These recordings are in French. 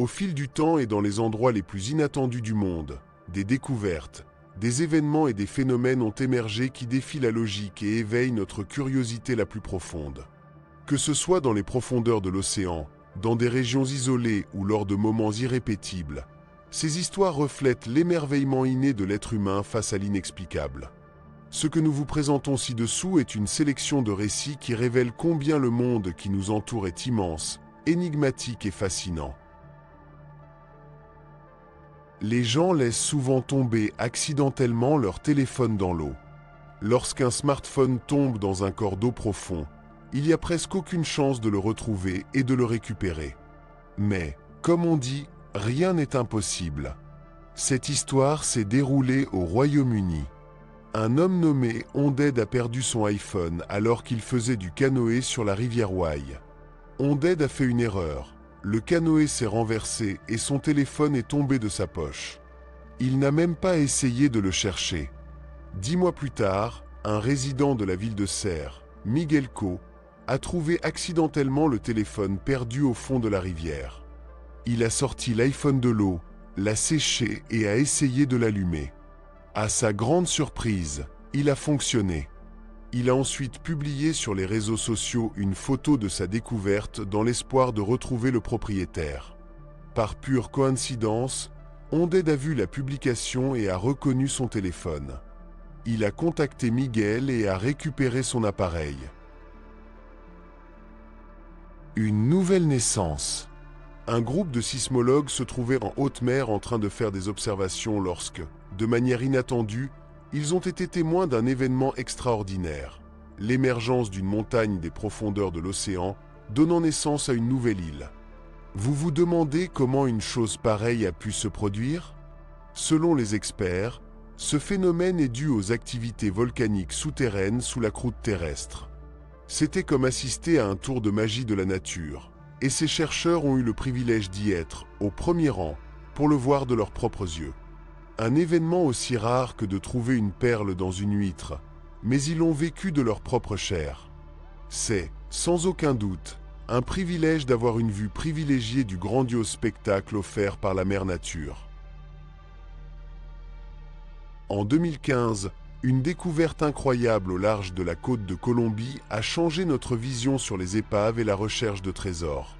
Au fil du temps et dans les endroits les plus inattendus du monde, des découvertes, des événements et des phénomènes ont émergé qui défient la logique et éveillent notre curiosité la plus profonde. Que ce soit dans les profondeurs de l'océan, dans des régions isolées ou lors de moments irrépétibles, ces histoires reflètent l'émerveillement inné de l'être humain face à l'inexplicable. Ce que nous vous présentons ci-dessous est une sélection de récits qui révèlent combien le monde qui nous entoure est immense, énigmatique et fascinant. Les gens laissent souvent tomber accidentellement leur téléphone dans l'eau. Lorsqu'un smartphone tombe dans un corps d'eau profond, il n'y a presque aucune chance de le retrouver et de le récupérer. Mais, comme on dit, rien n'est impossible. Cette histoire s'est déroulée au Royaume-Uni. Un homme nommé Onded a perdu son iPhone alors qu'il faisait du canoë sur la rivière Wye. Onded a fait une erreur. Le canoë s'est renversé et son téléphone est tombé de sa poche. Il n'a même pas essayé de le chercher. 10 mois plus tard, un résident de la ville de Serres, Miguel Co, a trouvé accidentellement le téléphone perdu au fond de la rivière. Il a sorti l'iPhone de l'eau, l'a séché et a essayé de l'allumer. À sa grande surprise, il a fonctionné. Il a ensuite publié sur les réseaux sociaux une photo de sa découverte dans l'espoir de retrouver le propriétaire. Par pure coïncidence, Onded a vu la publication et a reconnu son téléphone. Il a contacté Miguel et a récupéré son appareil. Une nouvelle naissance. Un groupe de sismologues se trouvait en haute mer en train de faire des observations lorsque, de manière inattendue, ils ont été témoins d'un événement extraordinaire, l'émergence d'une montagne des profondeurs de l'océan, donnant naissance à une nouvelle île. Vous vous demandez comment une chose pareille a pu se produire? Selon les experts, ce phénomène est dû aux activités volcaniques souterraines sous la croûte terrestre. C'était comme assister à un tour de magie de la nature, et ces chercheurs ont eu le privilège d'y être, au premier rang, pour le voir de leurs propres yeux. Un événement aussi rare que de trouver une perle dans une huître, mais ils l'ont vécu de leur propre chair. C'est, sans aucun doute, un privilège d'avoir une vue privilégiée du grandiose spectacle offert par la mère nature. En 2015, une découverte incroyable au large de la côte de Colombie a changé notre vision sur les épaves et la recherche de trésors.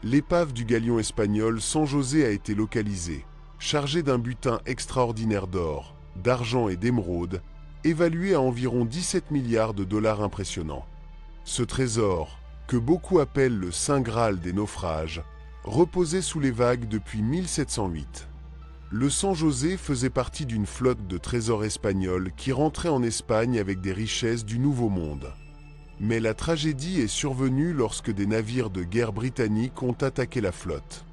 L'épave du galion espagnol San José a été localisée, chargée d'un butin extraordinaire d'or, d'argent et d'émeraude, évalué à environ 17 milliards de dollars impressionnants. Ce trésor, que beaucoup appellent le Saint Graal des naufrages, reposait sous les vagues depuis 1708. Le San José faisait partie d'une flotte de trésors espagnols qui rentrait en Espagne avec des richesses du Nouveau Monde. Mais la tragédie est survenue lorsque des navires de guerre britanniques ont attaqué la flotte.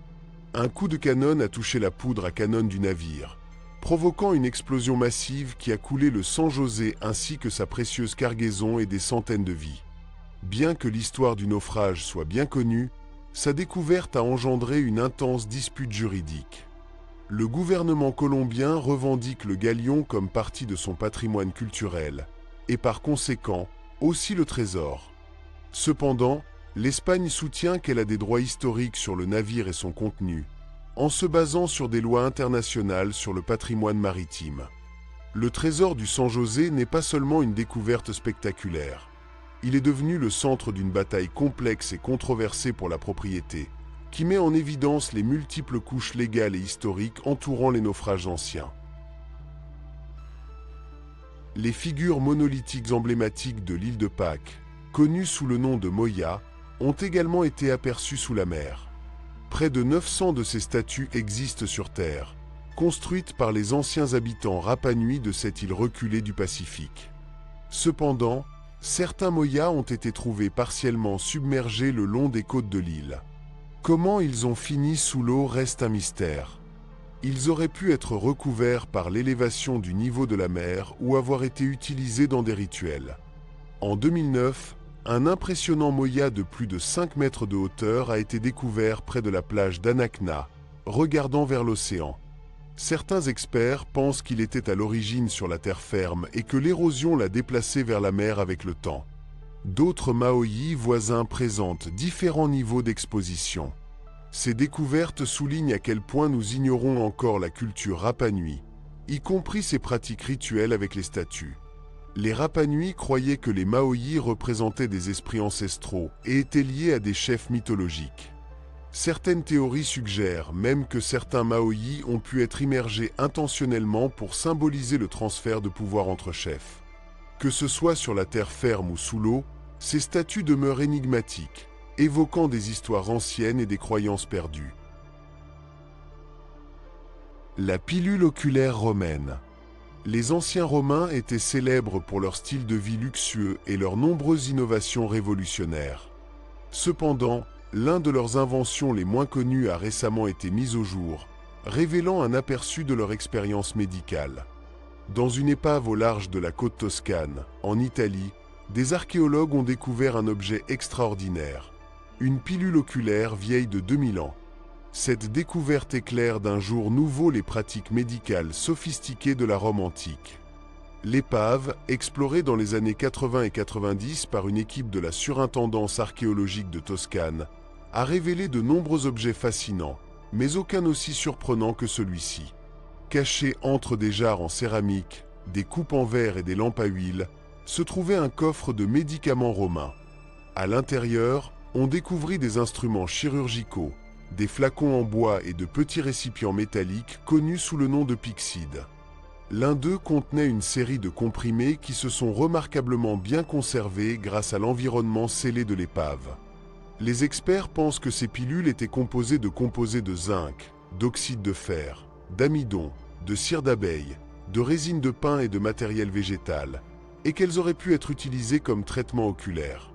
Un coup de canon a touché la poudre à canon du navire, provoquant une explosion massive qui a coulé le San José ainsi que sa précieuse cargaison et des centaines de vies. Bien que l'histoire du naufrage soit bien connue, sa découverte a engendré une intense dispute juridique. Le gouvernement colombien revendique le galion comme partie de son patrimoine culturel, et par conséquent, aussi le trésor. Cependant, l'Espagne soutient qu'elle a des droits historiques sur le navire et son contenu, en se basant sur des lois internationales sur le patrimoine maritime. Le trésor du San José n'est pas seulement une découverte spectaculaire. Il est devenu le centre d'une bataille complexe et controversée pour la propriété, qui met en évidence les multiples couches légales et historiques entourant les naufrages anciens. Les figures monolithiques emblématiques de l'île de Pâques, connues sous le nom de Moya, ont également été aperçues sous la mer. Près de 900 de ces statues existent sur Terre, construites par les anciens habitants Rapa Nui de cette île reculée du Pacifique. Cependant, certains Moyas ont été trouvés partiellement submergés le long des côtes de l'île. Comment ils ont fini sous l'eau reste un mystère. Ils auraient pu être recouverts par l'élévation du niveau de la mer ou avoir été utilisés dans des rituels. En 2009, un impressionnant Moya de plus de 5 mètres de hauteur a été découvert près de la plage d'Anacna, regardant vers l'océan. Certains experts pensent qu'il était à l'origine sur la terre ferme et que l'érosion l'a déplacé vers la mer avec le temps. D'autres Maoyi voisins présentent différents niveaux d'exposition. Ces découvertes soulignent à quel point nous ignorons encore la culture Rapa Nui, y compris ses pratiques rituelles avec les statues. Les Rapa Nui croyaient que les Maohis représentaient des esprits ancestraux et étaient liés à des chefs mythologiques. Certaines théories suggèrent même que certains Maohis ont pu être immergés intentionnellement pour symboliser le transfert de pouvoir entre chefs. Que ce soit sur la terre ferme ou sous l'eau, ces statues demeurent énigmatiques, évoquant des histoires anciennes et des croyances perdues. La pilule oculaire romaine. Les anciens Romains étaient célèbres pour leur style de vie luxueux et leurs nombreuses innovations révolutionnaires. Cependant, l'un de leurs inventions les moins connues a récemment été mis au jour, révélant un aperçu de leur expérience médicale. Dans une épave au large de la côte toscane, en Italie, des archéologues ont découvert un objet extraordinaire, une pilule oculaire vieille de 2000 ans. Cette découverte éclaire d'un jour nouveau les pratiques médicales sophistiquées de la Rome antique. L'épave, explorée dans les années 80 et 90 par une équipe de la surintendance archéologique de Toscane, a révélé de nombreux objets fascinants, mais aucun aussi surprenant que celui-ci. Caché entre des jarres en céramique, des coupes en verre et des lampes à huile, se trouvait un coffre de médicaments romains. À l'intérieur, on découvrit des instruments chirurgicaux, des flacons en bois et de petits récipients métalliques connus sous le nom de pyxides. L'un d'eux contenait une série de comprimés qui se sont remarquablement bien conservés grâce à l'environnement scellé de l'épave. Les experts pensent que ces pilules étaient composées de zinc, d'oxyde de fer, d'amidon, de cire d'abeille, de résine de pin et de matériel végétal, et qu'elles auraient pu être utilisées comme traitement oculaire.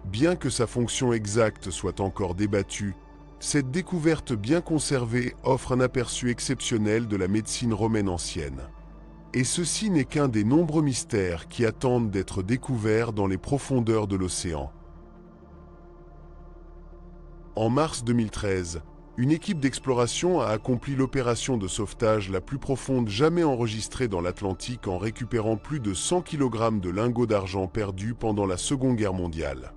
Bien que sa fonction exacte soit encore débattue, cette découverte bien conservée offre un aperçu exceptionnel de la médecine romaine ancienne. Et ceci n'est qu'un des nombreux mystères qui attendent d'être découverts dans les profondeurs de l'océan. En mars 2013, une équipe d'exploration a accompli l'opération de sauvetage la plus profonde jamais enregistrée dans l'Atlantique en récupérant plus de 100 kg de lingots d'argent perdus pendant la Seconde Guerre mondiale.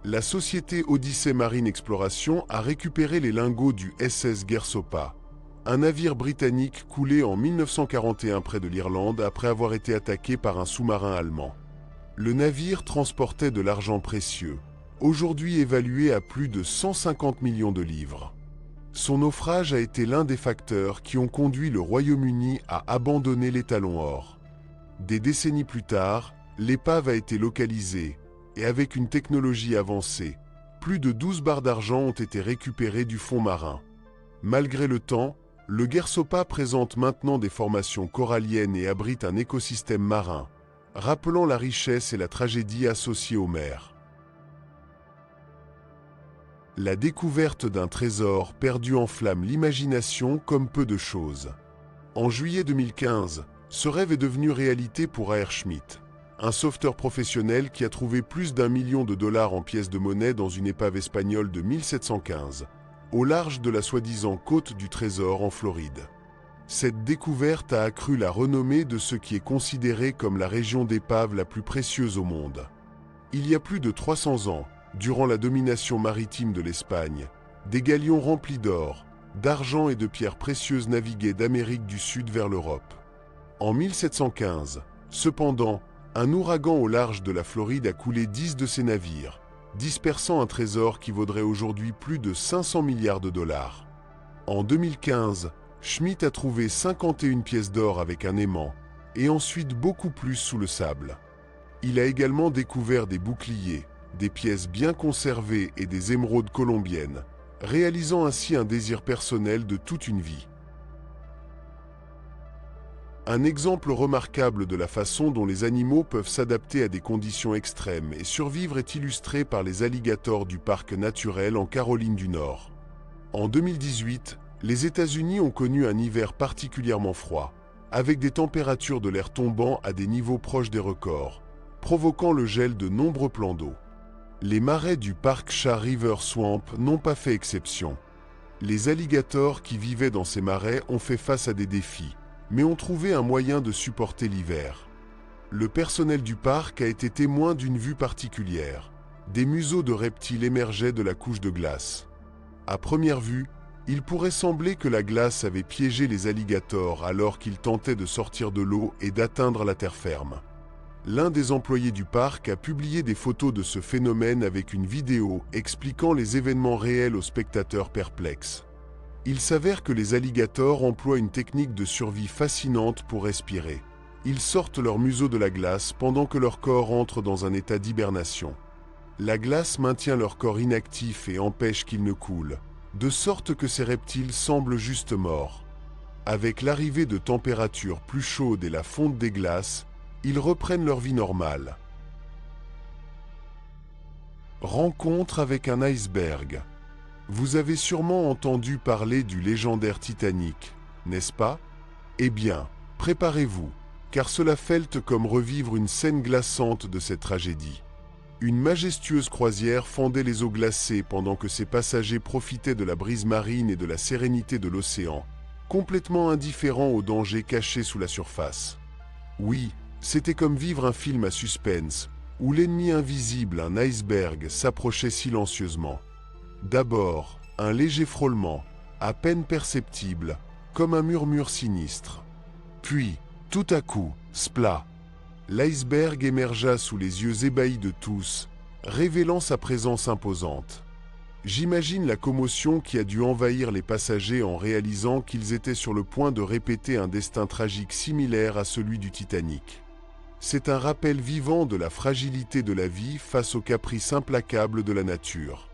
La société Odyssey Marine Exploration a récupéré les lingots du SS Gersopa, un navire britannique coulé en 1941 près de l'Irlande après avoir été attaqué par un sous-marin allemand. Le navire transportait de l'argent précieux, aujourd'hui évalué à plus de 150 millions de livres. Son naufrage a été l'un des facteurs qui ont conduit le Royaume-Uni à abandonner l'étalon or. Des décennies plus tard, l'épave a été localisée, et avec une technologie avancée, plus de 12 barres d'argent ont été récupérées du fond marin. Malgré le temps, le Gersopa présente maintenant des formations coralliennes et abrite un écosystème marin, rappelant la richesse et la tragédie associées aux mers. La découverte d'un trésor perdu enflamme l'imagination comme peu de choses. En juillet 2015, ce rêve est devenu réalité pour A.R. Schmidt, un sauveteur professionnel qui a trouvé plus d'1 million de dollars en pièces de monnaie dans une épave espagnole de 1715, au large de la soi-disant côte du Trésor en Floride. Cette découverte a accru la renommée de ce qui est considéré comme la région d'épaves la plus précieuse au monde. Il y a plus de 300 ans, durant la domination maritime de l'Espagne, des galions remplis d'or, d'argent et de pierres précieuses naviguaient d'Amérique du Sud vers l'Europe. En 1715, cependant, un ouragan au large de la Floride a coulé 10 de ces navires, dispersant un trésor qui vaudrait aujourd'hui plus de 500 milliards de dollars. En 2015, Schmidt a trouvé 51 pièces d'or avec un aimant, et ensuite beaucoup plus sous le sable. Il a également découvert des boucliers, des pièces bien conservées et des émeraudes colombiennes, réalisant ainsi un désir personnel de toute une vie. Un exemple remarquable de la façon dont les animaux peuvent s'adapter à des conditions extrêmes et survivre est illustré par les alligators du parc naturel en Caroline du Nord. En 2018, les États-Unis ont connu un hiver particulièrement froid, avec des températures de l'air tombant à des niveaux proches des records, provoquant le gel de nombreux plans d'eau. Les marais du parc Chat River Swamp n'ont pas fait exception. Les alligators qui vivaient dans ces marais ont fait face à des défis, mais ont trouvé un moyen de supporter l'hiver. Le personnel du parc a été témoin d'une vue particulière. Des museaux de reptiles émergeaient de la couche de glace. À première vue, il pourrait sembler que la glace avait piégé les alligators alors qu'ils tentaient de sortir de l'eau et d'atteindre la terre ferme. L'un des employés du parc a publié des photos de ce phénomène avec une vidéo expliquant les événements réels aux spectateurs perplexes. Il s'avère que les alligators emploient une technique de survie fascinante pour respirer. Ils sortent leur museau de la glace pendant que leur corps entre dans un état d'hibernation. La glace maintient leur corps inactif et empêche qu'ils ne coulent, de sorte que ces reptiles semblent juste morts. Avec l'arrivée de températures plus chaudes et la fonte des glaces, ils reprennent leur vie normale. Rencontre avec un iceberg. Vous avez sûrement entendu parler du légendaire Titanic, n'est-ce pas? Eh bien, préparez-vous, car cela fait comme revivre une scène glaçante de cette tragédie. Une majestueuse croisière fendait les eaux glacées pendant que ses passagers profitaient de la brise marine et de la sérénité de l'océan, complètement indifférents aux dangers cachés sous la surface. Oui, c'était comme vivre un film à suspense, où l'ennemi invisible, un iceberg, s'approchait silencieusement. D'abord, un léger frôlement, à peine perceptible, comme un murmure sinistre. Puis, tout à coup, splat, l'iceberg émergea sous les yeux ébahis de tous, révélant sa présence imposante. J'imagine la commotion qui a dû envahir les passagers en réalisant qu'ils étaient sur le point de répéter un destin tragique similaire à celui du Titanic. C'est un rappel vivant de la fragilité de la vie face aux caprices implacables de la nature.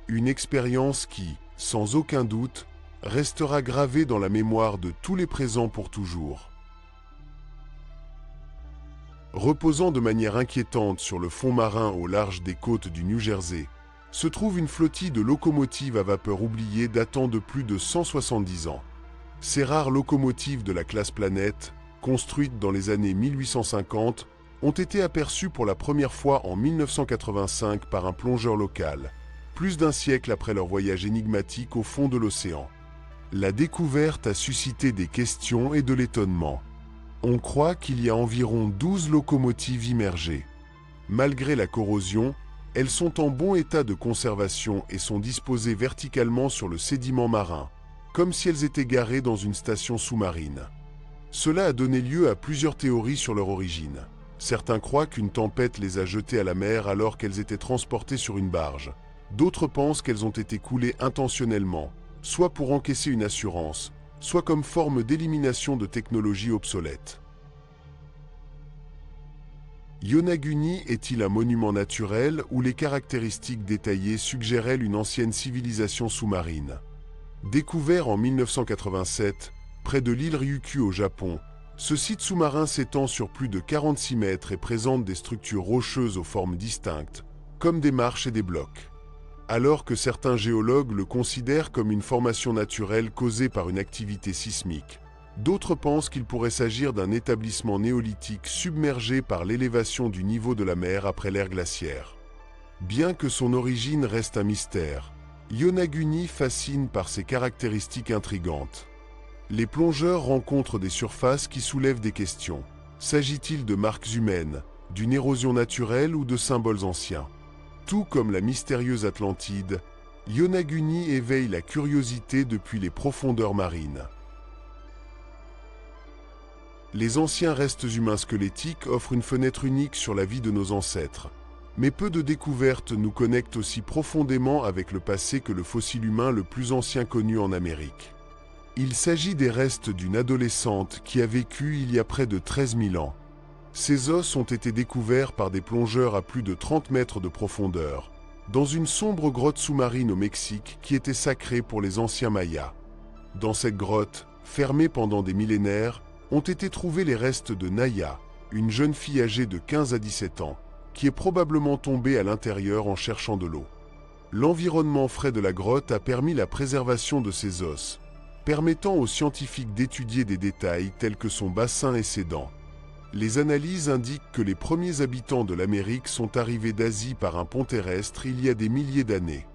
Une expérience qui, sans aucun doute, restera gravée dans la mémoire de tous les présents pour toujours. Reposant de manière inquiétante sur le fond marin au large des côtes du New Jersey, se trouve une flottille de locomotives à vapeur oubliées datant de plus de 170 ans. Ces rares locomotives de la classe Planète, construites dans les années 1850, ont été aperçues pour la première fois en 1985 par un plongeur local, plus d'un siècle après leur voyage énigmatique au fond de l'océan. La découverte a suscité des questions et de l'étonnement. On croit qu'il y a environ 12 locomotives immergées. Malgré la corrosion, elles sont en bon état de conservation et sont disposées verticalement sur le sédiment marin, comme si elles étaient garées dans une station sous-marine. Cela a donné lieu à plusieurs théories sur leur origine. Certains croient qu'une tempête les a jetées à la mer alors qu'elles étaient transportées sur une barge. D'autres pensent qu'elles ont été coulées intentionnellement, soit pour encaisser une assurance, soit comme forme d'élimination de technologies obsolètes. Yonaguni est-il un monument naturel où les caractéristiques détaillées suggèrent une ancienne civilisation sous-marine? Découvert en 1987, près de l'île Ryukyu au Japon, ce site sous-marin s'étend sur plus de 46 mètres et présente des structures rocheuses aux formes distinctes, comme des marches et des blocs. Alors que certains géologues le considèrent comme une formation naturelle causée par une activité sismique, d'autres pensent qu'il pourrait s'agir d'un établissement néolithique submergé par l'élévation du niveau de la mer après l'ère glaciaire. Bien que son origine reste un mystère, Yonaguni fascine par ses caractéristiques intrigantes. Les plongeurs rencontrent des surfaces qui soulèvent des questions. S'agit-il de marques humaines, d'une érosion naturelle ou de symboles anciens? Tout comme la mystérieuse Atlantide, Yonaguni éveille la curiosité depuis les profondeurs marines. Les anciens restes humains squelettiques offrent une fenêtre unique sur la vie de nos ancêtres. Mais peu de découvertes nous connectent aussi profondément avec le passé que le fossile humain le plus ancien connu en Amérique. Il s'agit des restes d'une adolescente qui a vécu il y a près de 13 000 ans. Ces os ont été découverts par des plongeurs à plus de 30 mètres de profondeur, dans une sombre grotte sous-marine au Mexique qui était sacrée pour les anciens Mayas. Dans cette grotte, fermée pendant des millénaires, ont été trouvés les restes de Naya, une jeune fille âgée de 15 à 17 ans, qui est probablement tombée à l'intérieur en cherchant de l'eau. L'environnement frais de la grotte a permis la préservation de ces os, permettant aux scientifiques d'étudier des détails tels que son bassin et ses dents. Les analyses indiquent que les premiers habitants de l'Amérique sont arrivés d'Asie par un pont terrestre il y a des milliers d'années.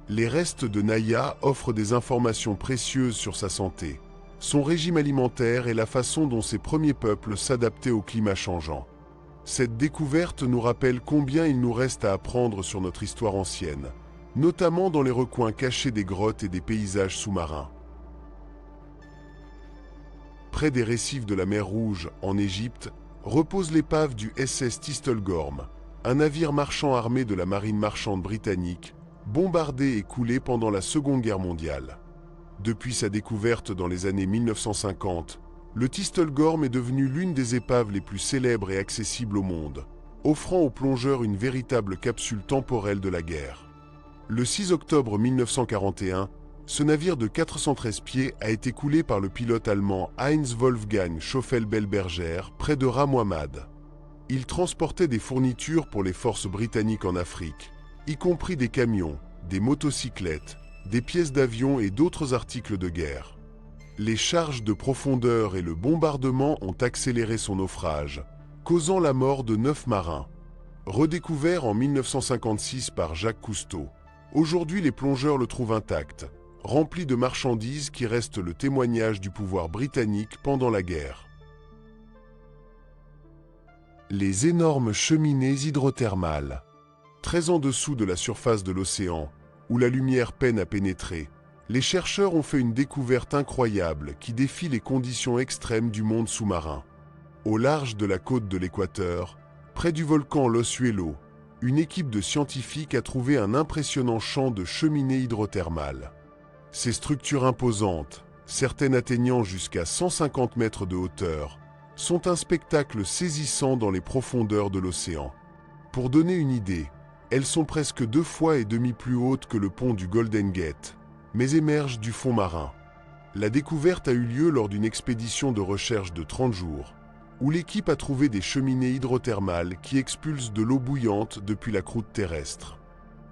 Les restes de Naya offrent des informations précieuses sur sa santé, son régime alimentaire et la façon dont ces premiers peuples s'adaptaient au climat changeant. Cette découverte nous rappelle combien il nous reste à apprendre sur notre histoire ancienne, notamment dans les recoins cachés des grottes et des paysages sous-marins. Près des récifs de la mer Rouge, en Égypte, repose l'épave du SS Tistelgorm, un navire marchand armé de la marine marchande britannique, bombardé et coulé pendant la Seconde Guerre mondiale. Depuis sa découverte dans les années 1950, le Tistelgorm est devenu l'une des épaves les plus célèbres et accessibles au monde, offrant aux plongeurs une véritable capsule temporelle de la guerre. Le 6 octobre 1941, ce navire de 413 pieds a été coulé par le pilote allemand Heinz Wolfgang Schoeffel-Bellberger près de Ras Mohammad. Il transportait des fournitures pour les forces britanniques en Afrique, y compris des camions, des motocyclettes, des pièces d'avion et d'autres articles de guerre. Les charges de profondeur et le bombardement ont accéléré son naufrage, causant la mort de 9 marins. Redécouvert en 1956 par Jacques Cousteau, aujourd'hui les plongeurs le trouvent intact, rempli de marchandises qui restent le témoignage du pouvoir britannique pendant la guerre. Les énormes cheminées hydrothermales. Très en dessous de la surface de l'océan, où la lumière peine à pénétrer, les chercheurs ont fait une découverte incroyable qui défie les conditions extrêmes du monde sous-marin. Au large de la côte de l'Équateur, près du volcan L'Ossuelo, une équipe de scientifiques a trouvé un impressionnant champ de cheminées hydrothermales. Ces structures imposantes, certaines atteignant jusqu'à 150 mètres de hauteur, sont un spectacle saisissant dans les profondeurs de l'océan. Pour donner une idée, elles sont presque 2,5 fois plus hautes que le pont du Golden Gate, mais émergent du fond marin. La découverte a eu lieu lors d'une expédition de recherche de 30 jours, où l'équipe a trouvé des cheminées hydrothermales qui expulsent de l'eau bouillante depuis la croûte terrestre.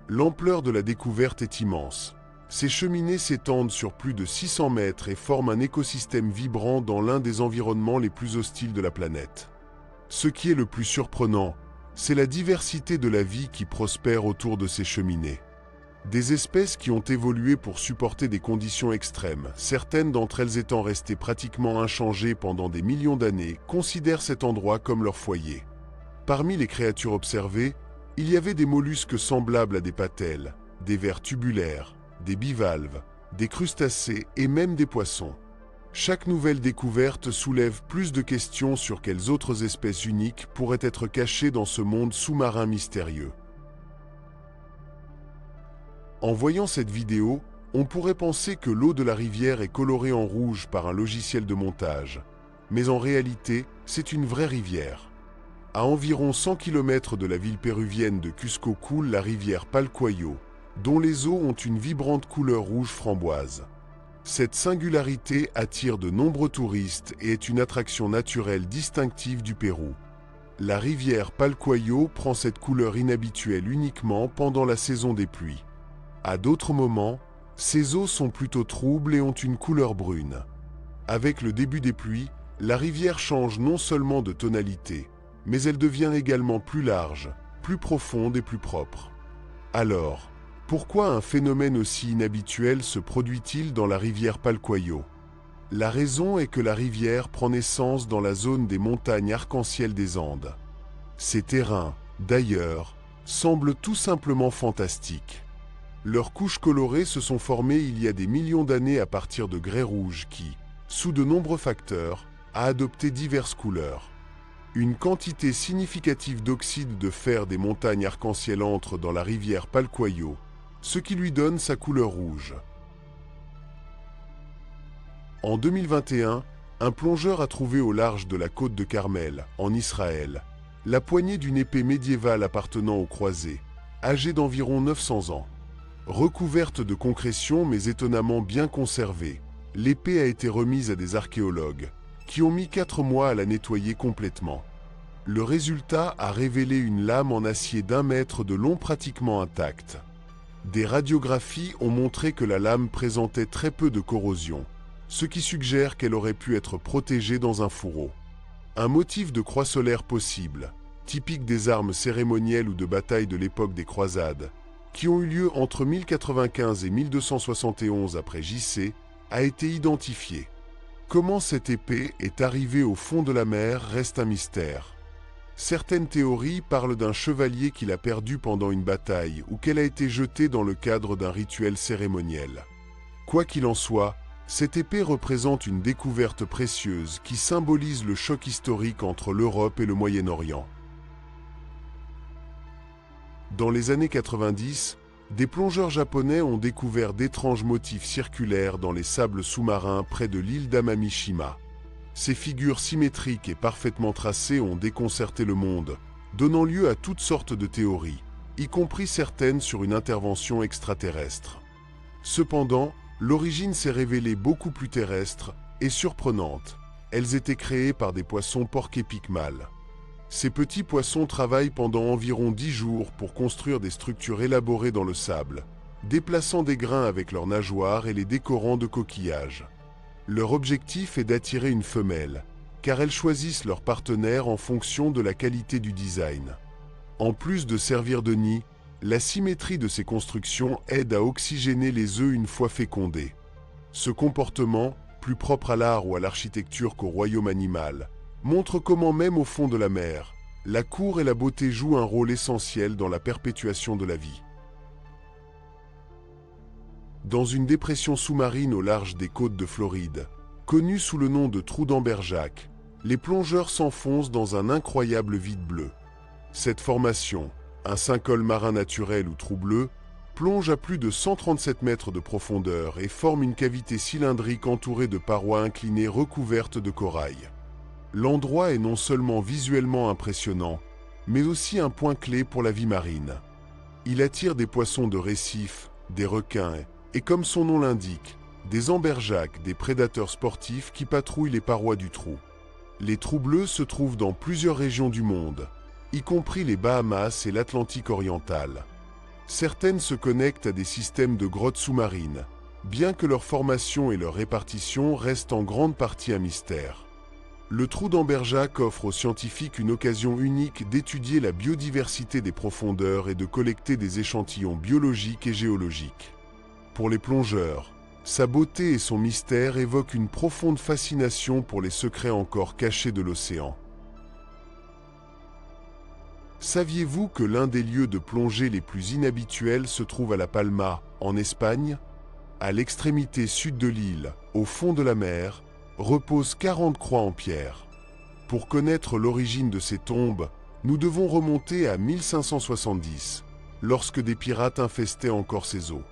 L'ampleur de la découverte est immense. Ces cheminées s'étendent sur plus de 600 mètres et forment un écosystème vibrant dans l'un des environnements les plus hostiles de la planète. Ce qui est le plus surprenant, c'est la diversité de la vie qui prospère autour de ces cheminées. Des espèces qui ont évolué pour supporter des conditions extrêmes, certaines d'entre elles étant restées pratiquement inchangées pendant des millions d'années, considèrent cet endroit comme leur foyer. Parmi les créatures observées, il y avait des mollusques semblables à des patelles, des vers tubulaires, des bivalves, des crustacés et même des poissons. Chaque nouvelle découverte soulève plus de questions sur quelles autres espèces uniques pourraient être cachées dans ce monde sous-marin mystérieux. En voyant cette vidéo, on pourrait penser que l'eau de la rivière est colorée en rouge par un logiciel de montage. Mais en réalité, c'est une vraie rivière. À environ 100 km de la ville péruvienne de Cusco coule la rivière Palcuayo, dont les eaux ont une vibrante couleur rouge framboise. Cette singularité attire de nombreux touristes et est une attraction naturelle distinctive du Pérou. La rivière Palcuayo prend cette couleur inhabituelle uniquement pendant la saison des pluies. À d'autres moments, ses eaux sont plutôt troubles et ont une couleur brune. Avec le début des pluies, la rivière change non seulement de tonalité, mais elle devient également plus large, plus profonde et plus propre. Alors, pourquoi un phénomène aussi inhabituel se produit-il dans la rivière Palcuayo? La raison est que la rivière prend naissance dans la zone des montagnes arc-en-ciel des Andes. Ces terrains, d'ailleurs, semblent tout simplement fantastiques. Leurs couches colorées se sont formées il y a des millions d'années à partir de grès rouge qui, sous de nombreux facteurs, a adopté diverses couleurs. Une quantité significative d'oxyde de fer des montagnes arc-en-ciel entre dans la rivière Palcuayo, ce qui lui donne sa couleur rouge. En 2021, un plongeur a trouvé au large de la côte de Carmel, en Israël, la poignée d'une épée médiévale appartenant aux croisés, âgée d'environ 900 ans. Recouverte de concrétions mais étonnamment bien conservée, l'épée a été remise à des archéologues, qui ont mis 4 mois à la nettoyer complètement. Le résultat a révélé une lame en acier d'1 mètre de long pratiquement intacte. Des radiographies ont montré que la lame présentait très peu de corrosion, ce qui suggère qu'elle aurait pu être protégée dans un fourreau. Un motif de croix solaire possible, typique des armes cérémonielles ou de bataille de l'époque des croisades, qui ont eu lieu entre 1095 et 1271 après JC, a été identifié. Comment cette épée est arrivée au fond de la mer reste un mystère. Certaines théories parlent d'un chevalier qui l'a perdu pendant une bataille ou qu'elle a été jetée dans le cadre d'un rituel cérémoniel. Quoi qu'il en soit, cette épée représente une découverte précieuse qui symbolise le choc historique entre l'Europe et le Moyen-Orient. Dans les années 90, des plongeurs japonais ont découvert d'étranges motifs circulaires dans les sables sous-marins près de l'île d'Amamishima. Ces figures symétriques et parfaitement tracées ont déconcerté le monde, donnant lieu à toutes sortes de théories, y compris certaines sur une intervention extraterrestre. Cependant, l'origine s'est révélée beaucoup plus terrestre et surprenante. Elles étaient créées par des poissons porc-épic mâles. Ces petits poissons travaillent pendant environ 10 jours pour construire des structures élaborées dans le sable, déplaçant des grains avec leurs nageoires et les décorant de coquillages. Leur objectif est d'attirer une femelle, car elles choisissent leur partenaire en fonction de la qualité du design. En plus de servir de nid, la symétrie de ces constructions aide à oxygéner les œufs une fois fécondés. Ce comportement, plus propre à l'art ou à l'architecture qu'au royaume animal, montre comment même au fond de la mer, la cour et la beauté jouent un rôle essentiel dans la perpétuation de la vie. Dans une dépression sous-marine au large des côtes de Floride, connue sous le nom de trou d'Amberjack, les plongeurs s'enfoncent dans un incroyable vide bleu. Cette formation, un sinkhole marin naturel ou trou bleu, plonge à plus de 137 mètres de profondeur et forme une cavité cylindrique entourée de parois inclinées recouvertes de corail. L'endroit est non seulement visuellement impressionnant, mais aussi un point clé pour la vie marine. Il attire des poissons de récif, des requins et comme son nom l'indique, des amberjacks, des prédateurs sportifs qui patrouillent les parois du trou. Les trous bleus se trouvent dans plusieurs régions du monde, y compris les Bahamas et l'Atlantique oriental. Certaines se connectent à des systèmes de grottes sous-marines, bien que leur formation et leur répartition restent en grande partie un mystère. Le trou d'Amberjack offre aux scientifiques une occasion unique d'étudier la biodiversité des profondeurs et de collecter des échantillons biologiques et géologiques. Pour les plongeurs, sa beauté et son mystère évoquent une profonde fascination pour les secrets encore cachés de l'océan. Saviez-vous que l'un des lieux de plongée les plus inhabituels se trouve à La Palma, en Espagne? À l'extrémité sud de l'île, au fond de la mer, reposent 40 croix en pierre. Pour connaître l'origine de ces tombes, nous devons remonter à 1570, lorsque des pirates infestaient encore ces eaux.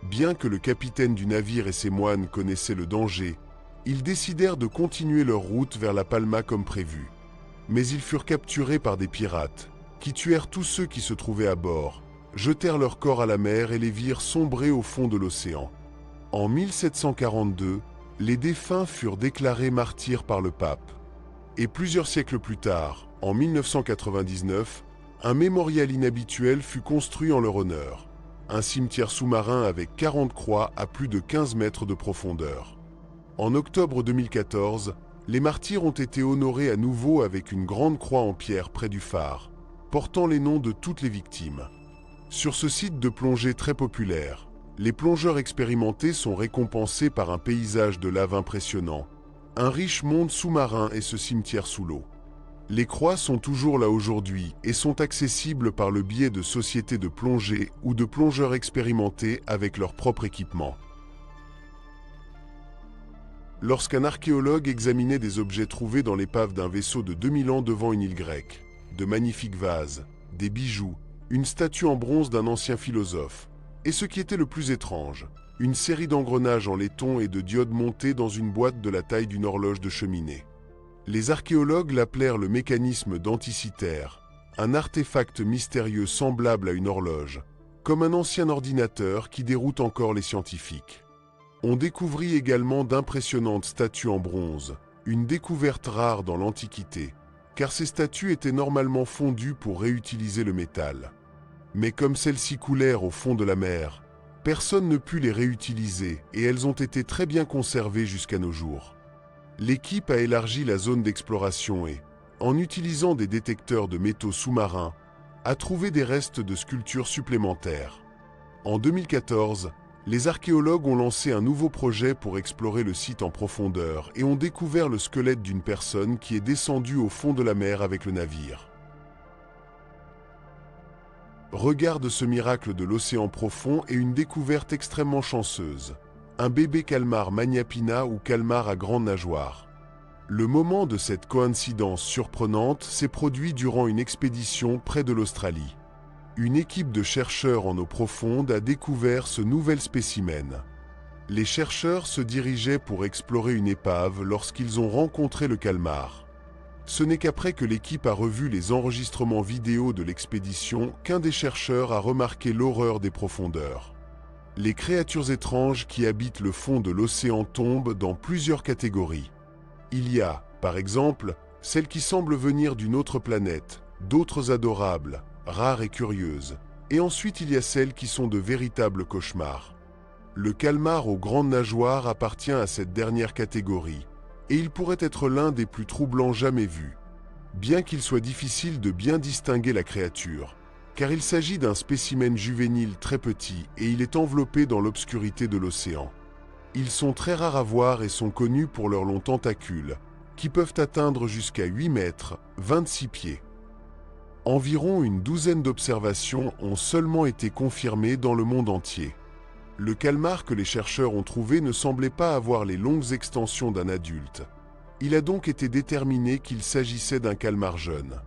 Bien que le capitaine du navire et ses moines connaissaient le danger, ils décidèrent de continuer leur route vers La Palma comme prévu. Mais ils furent capturés par des pirates, qui tuèrent tous ceux qui se trouvaient à bord, jetèrent leurs corps à la mer et les virent sombrer au fond de l'océan. En 1742, les défunts furent déclarés martyrs par le pape. Et plusieurs siècles plus tard, en 1999, un mémorial inhabituel fut construit en leur honneur. Un cimetière sous-marin avec 40 croix à plus de 15 mètres de profondeur. En octobre 2014, les martyrs ont été honorés à nouveau avec une grande croix en pierre près du phare, portant les noms de toutes les victimes. Sur ce site de plongée très populaire, les plongeurs expérimentés sont récompensés par un paysage de lave impressionnant, un riche monde sous-marin et ce cimetière sous l'eau. Les croix sont toujours là aujourd'hui et sont accessibles par le biais de sociétés de plongée ou de plongeurs expérimentés avec leur propre équipement. Lorsqu'un archéologue examinait des objets trouvés dans l'épave d'un vaisseau de 2000 ans devant une île grecque, de magnifiques vases, des bijoux, une statue en bronze d'un ancien philosophe, et ce qui était le plus étrange, une série d'engrenages en laiton et de diodes montés dans une boîte de la taille d'une horloge de cheminée. Les archéologues l'appelèrent le mécanisme d'Anticythère, un artefact mystérieux semblable à une horloge, comme un ancien ordinateur qui déroute encore les scientifiques. On découvrit également d'impressionnantes statues en bronze, une découverte rare dans l'Antiquité, car ces statues étaient normalement fondues pour réutiliser le métal. Mais comme celles-ci coulèrent au fond de la mer, personne ne put les réutiliser et elles ont été très bien conservées jusqu'à nos jours. L'équipe a élargi la zone d'exploration et, en utilisant des détecteurs de métaux sous-marins, a trouvé des restes de sculptures supplémentaires. En 2014, les archéologues ont lancé un nouveau projet pour explorer le site en profondeur et ont découvert le squelette d'une personne qui est descendue au fond de la mer avec le navire. Regarde ce miracle de l'océan profond et une découverte extrêmement chanceuse. Un bébé calmar Magnapina ou calmar à grande nageoire. Le moment de cette coïncidence surprenante s'est produit durant une expédition près de l'Australie. Une équipe de chercheurs en eau profonde a découvert ce nouvel spécimen. Les chercheurs se dirigeaient pour explorer une épave lorsqu'ils ont rencontré le calmar. Ce n'est qu'après que l'équipe a revu les enregistrements vidéo de l'expédition qu'un des chercheurs a remarqué l'horreur des profondeurs. Les créatures étranges qui habitent le fond de l'océan tombent dans plusieurs catégories. Il y a, par exemple, celles qui semblent venir d'une autre planète, d'autres adorables, rares et curieuses, et ensuite il y a celles qui sont de véritables cauchemars. Le calmar aux grandes nageoires appartient à cette dernière catégorie, et il pourrait être l'un des plus troublants jamais vus, bien qu'il soit difficile de bien distinguer la créature, car il s'agit d'un spécimen juvénile très petit et il est enveloppé dans l'obscurité de l'océan. Ils sont très rares à voir et sont connus pour leurs longs tentacules, qui peuvent atteindre jusqu'à 8 mètres, 26 pieds. Environ une douzaine d'observations ont seulement été confirmées dans le monde entier. Le calmar que les chercheurs ont trouvé ne semblait pas avoir les longues extensions d'un adulte. Il a donc été déterminé qu'il s'agissait d'un calmar jeune.